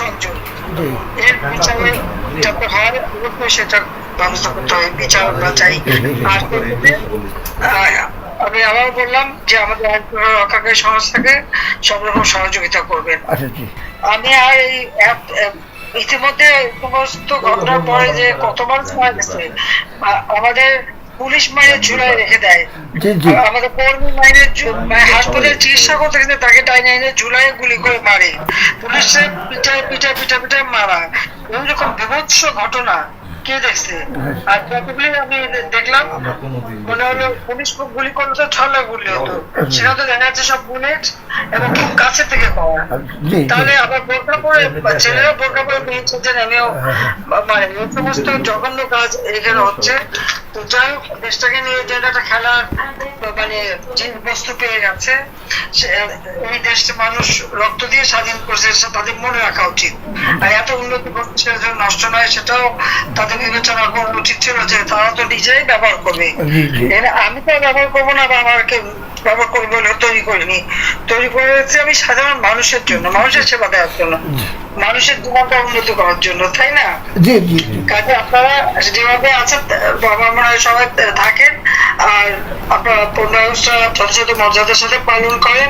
সংযোগ এর বিচারে যাতে হয় অবশ্যই সেটা ব্যবস্থা করতে হবে, বিচার আমরা চাই। আর আমি আবার বললাম যে আমাদের আইন রক্ষাকারী সংস্থাকে সব রকম সহযোগিতা করবেন। আমি আর এই ইতিমধ্যে সমস্ত ঘটনার পরে যে কতবার মারা গেছে, আমাদের পুলিশ মায়ের ঝুলায় রেখে দেয়, আমাদের কর্মী মায়ের হাসপাতালে চিকিৎসা করতে গেলে তাকে টাইনে ঝুলায় গুলি করে মারে, পুলিশের পিটায় মারা, এরকম বিভৎস ঘটনা কে দেখছে? আর যতগুলি আমি দেখলাম মনে হলো পুলিশ গুলি করলে তো ছলা গুলি হতো, সেটা তো দেখা যাচ্ছে সব বুলেট এবং খুব কাছে থেকে পাওয়া। তাহলে আবার বোরকা পরে ছেলেরা বোরকা পরে বেরিয়েছে যে নেমেও মানে এই সমস্ত জঘন্য কাজ এখানে হচ্ছে। তো যাই হোক, দেশটাকে নিয়ে যে একটা খেলার মানে যে বস্তু পেয়ে গেছে, এই দেশটা মানুষ রক্ত দিয়ে স্বাধীন করছে, তাদের মনে রাখা উচিত। আর এত উন্নতি করছে সেটা যেন নষ্ট নয়, সেটাও তাদের বিবেচনা করা উচিত ছিল যে তারা তো নিজেই ব্যবহার করবে। আমি তো ব্যবহার করবো না বা আমাকে ব্যবহার করবো বলে তৈরি করিনি, তৈরি করেছি আমি সাধারণ মানুষের জন্য, মানুষের সেবা দেওয়ার জন্য, মানুষের জীবনটা উন্নতি করার জন্য, তাই না? কাজে আপনারা যেভাবে আছেন বাবা মনে হয় সবাই থাকেন, আর আপনারা পূর্ণ যথাযথ মর্যাদার সাথে পালন করেন।